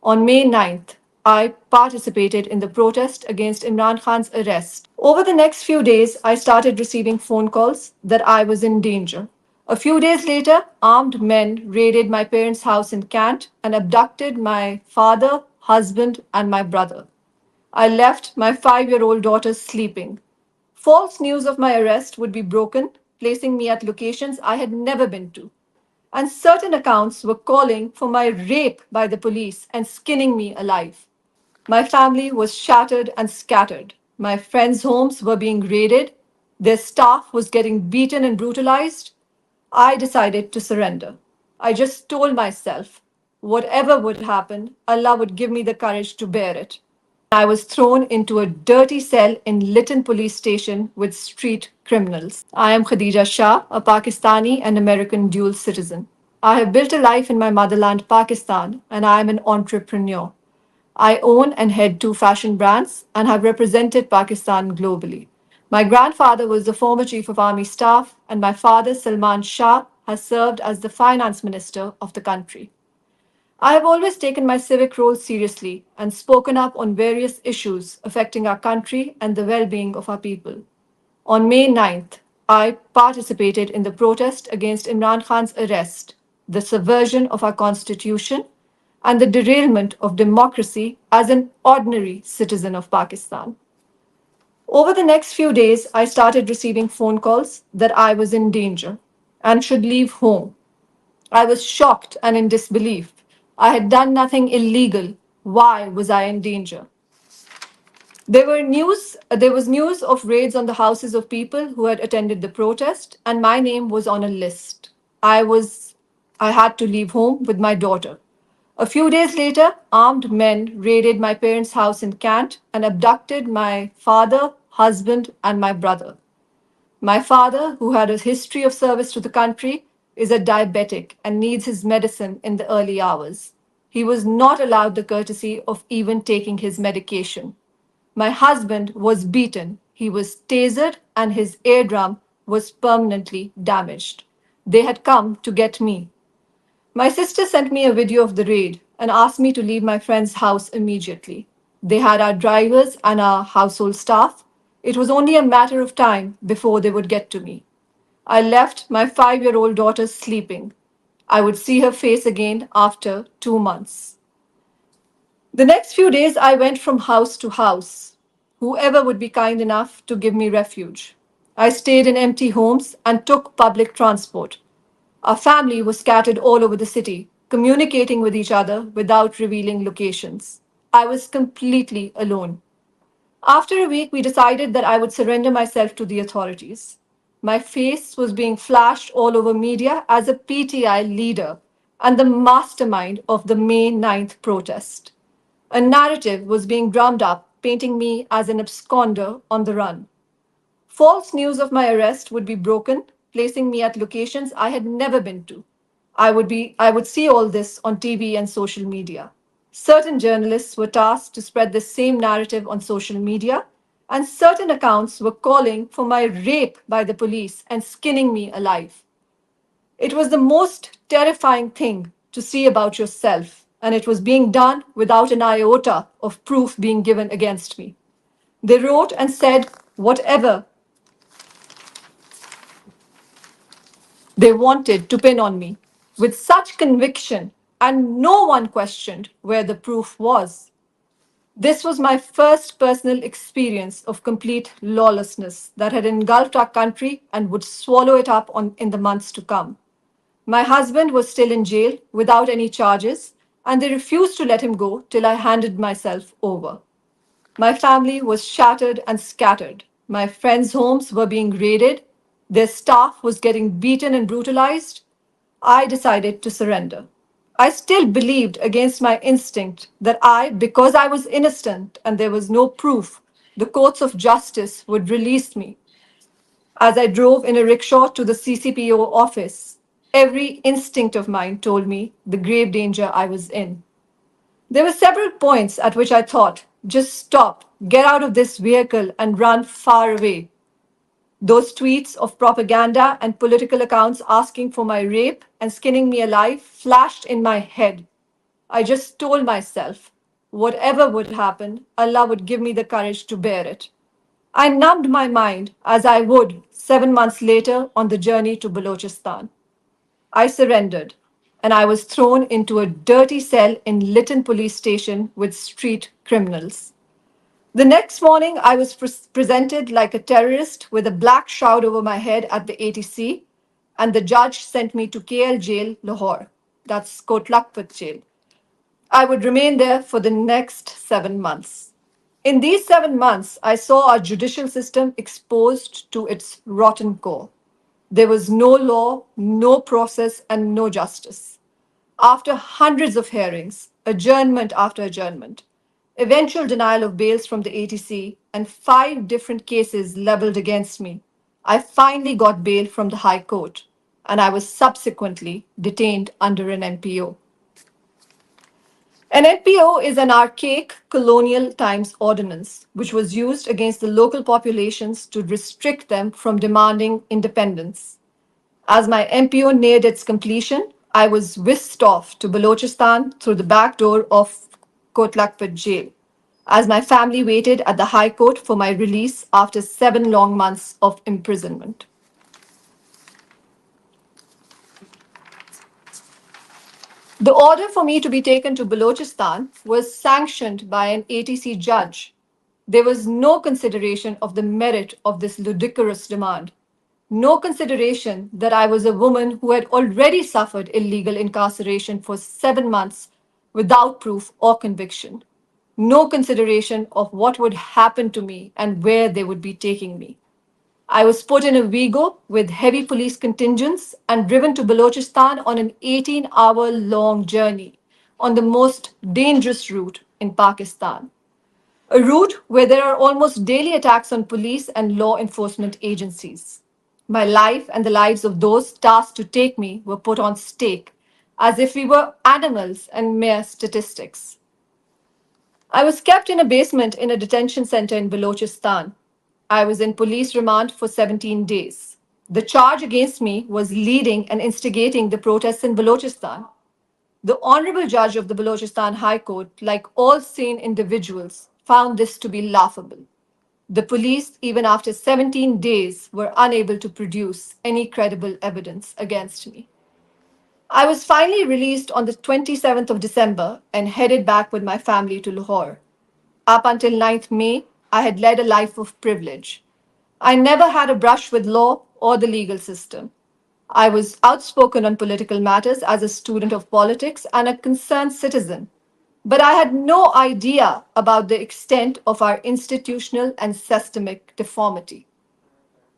On May 9th, I participated in the protest against Imran Khan's arrest. Over the next few days, I started receiving phone calls that I was in danger. A few days later, armed men raided my parents' house in Kant and abducted my father, husband, and my brother. I left my 5-year-old daughter sleeping. False news of my arrest would be broken, placing me at locations I had never been to. And certain accounts were calling for my rape by the police and skinning me alive. My family was shattered and scattered. My friends' homes were being raided. Their staff was getting beaten and brutalized. I decided to surrender. I just told myself, whatever would happen, Allah would give me the courage to bear it. I was thrown into a dirty cell in Lytton police station with street criminals. I am Khadija Shah, a Pakistani and American dual citizen. I have built a life in my motherland, Pakistan, and I am an entrepreneur. I own and head 2 fashion brands and have represented Pakistan globally. My grandfather was the former Chief of Army Staff, and my father, Salman Shah, has served as the finance minister of the country. I have always taken my civic role seriously and spoken up on various issues affecting our country and the well being of our people. On May 9th, I participated in the protest against Imran Khan's arrest, the subversion of our constitution, and the derailment of democracy as an ordinary citizen of Pakistan. Over the next few days, I started receiving phone calls that I was in danger and should leave home. I was shocked and in disbelief. I had done nothing illegal. Why was I in danger? There was news of raids on the houses of people who had attended the protest, and my name was on a list. I had to leave home with my daughter. A few days later, armed men raided my parents' house in Kant and abducted my father, husband, and my brother. My father, who had a history of service to the country, is a diabetic and needs his medicine in the early hours. He was not allowed the courtesy of even taking his medication. My husband was beaten, he was tasered, and his eardrum was permanently damaged. They had come to get me. My sister sent me a video of the raid and asked me to leave my friend's house immediately. They had our drivers and our household staff. It was only a matter of time before they would get to me. I left my 5-year-old daughter sleeping. I would see her face again after 2 months. The next few days, I went from house to house, whoever would be kind enough to give me refuge. I stayed in empty homes and took public transport. Our family was scattered all over the city, communicating with each other without revealing locations. I was completely alone. After a week, we decided that I would surrender myself to the authorities. My face was being flashed all over media as a PTI leader and the mastermind of the May 9th protest. A narrative was being drummed up, painting me as an absconder on the run. False news of my arrest would be broken, placing me at locations I had never been to. I would see all this on TV and social media. Certain journalists were tasked to spread the same narrative on social media, and certain accounts were calling for my rape by the police and skinning me alive. It was the most terrifying thing to see about yourself, and it was being done without an iota of proof being given against me. They wrote and said whatever they wanted to pin on me with such conviction, and no one questioned where the proof was. This was my first personal experience of complete lawlessness that had engulfed our country and would swallow it up in the months to come. My husband was still in jail without any charges, and they refused to let him go till I handed myself over. My family was shattered and scattered. My friends' homes were being raided. Their staff was getting beaten and brutalized. I decided to surrender. I still believed against my instinct that because I was innocent and there was no proof, the courts of justice would release me. As I drove in a rickshaw to the CCPO office, every instinct of mine told me the grave danger I was in. There were several points at which I thought, just stop, get out of this vehicle and run far away. Those tweets of propaganda and political accounts asking for my rape and skinning me alive flashed in my head. I just told myself, whatever would happen, Allah would give me the courage to bear it. I numbed my mind as I would 7 months later on the journey to Balochistan. I surrendered, and I was thrown into a dirty cell in Lytton police station with street criminals. The next morning, I was presented like a terrorist with a black shroud over my head at the ATC, and the judge sent me to KL jail, Lahore. That's Kotlakpat jail. I would remain there for the next 7 months. In these 7 months, I saw our judicial system exposed to its rotten core. There was no law, no process, and no justice. After hundreds of hearings, adjournment after adjournment, eventual denial of bails from the ATC, and 5 different cases leveled against me, I finally got bail from the High Court, and I was subsequently detained under an NPO. An NPO is an archaic colonial times ordinance which was used against the local populations to restrict them from demanding independence. As my MPO neared its completion, I was whisked off to Balochistan through the back door of Kotlakpat jail, as my family waited at the High Court for my release after 7 long months of imprisonment. The order for me to be taken to Balochistan was sanctioned by an ATC judge. There was no consideration of the merit of this ludicrous demand. No consideration that I was a woman who had already suffered illegal incarceration for 7 months without proof or conviction. No consideration of what would happen to me and where they would be taking me. I was put in a Vigo with heavy police contingents and driven to Balochistan on an 18-hour long journey on the most dangerous route in Pakistan. A route where there are almost daily attacks on police and law enforcement agencies. My life and the lives of those tasked to take me were put on stake as if we were animals and mere statistics. I was kept in a basement in a detention center in Balochistan. I was in police remand for 17 days. The charge against me was leading and instigating the protests in Balochistan. The Honorable Judge of the Balochistan High Court, like all sane individuals, found this to be laughable. The police, even after 17 days, were unable to produce any credible evidence against me. I was finally released on the 27th of December and headed back with my family to Lahore. Up until 9th May, I had led a life of privilege. I never had a brush with law or the legal system. I was outspoken on political matters as a student of politics and a concerned citizen. But I had no idea about the extent of our institutional and systemic deformity.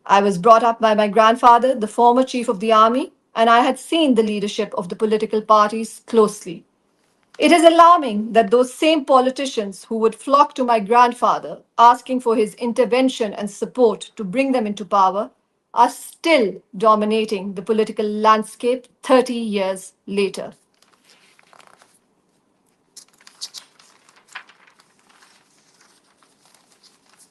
I was brought up by my grandfather, the former chief of the army, and I had seen the leadership of the political parties closely. It is alarming that those same politicians who would flock to my grandfather asking for his intervention and support to bring them into power are still dominating the political landscape 30 years later.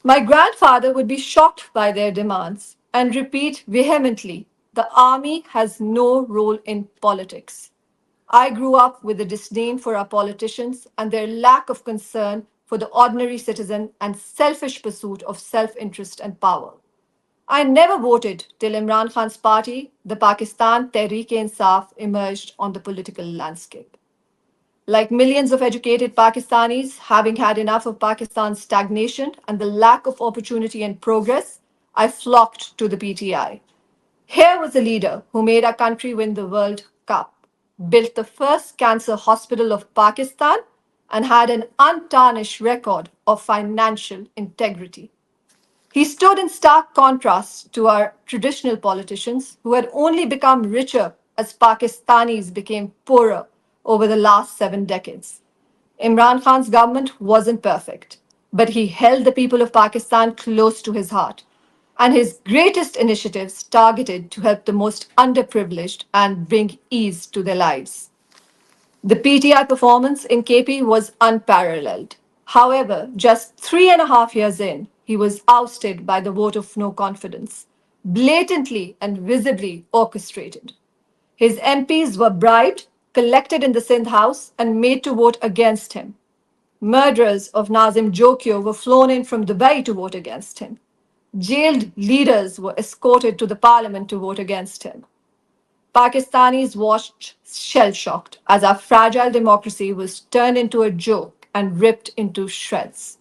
My grandfather would be shocked by their demands and repeat vehemently, the army has no role in politics. I grew up with a disdain for our politicians and their lack of concern for the ordinary citizen and selfish pursuit of self interest and power. I never voted till Imran Khan's party, the Pakistan Tehreek-e-Insaf, emerged on the political landscape. Like millions of educated Pakistanis, having had enough of Pakistan's stagnation and the lack of opportunity and progress, I flocked to the PTI. Here was a leader who made our country win the World Cup, built the first cancer hospital of Pakistan, and had an untarnished record of financial integrity. He stood in stark contrast to our traditional politicians who had only become richer as Pakistanis became poorer over the last 7 decades. Imran Khan's government wasn't perfect, but he held the people of Pakistan close to his heart, and his greatest initiatives targeted to help the most underprivileged and bring ease to their lives. The PTI performance in KP was unparalleled. However, just 3.5 years in, he was ousted by the vote of no confidence, blatantly and visibly orchestrated. His MPs were bribed, collected in the Sindh House and made to vote against him. Murderers of Nazim Jokio were flown in from Dubai to vote against him. Jailed leaders were escorted to the parliament to vote against him. Pakistanis watched shell shocked as our fragile democracy was turned into a joke and ripped into shreds.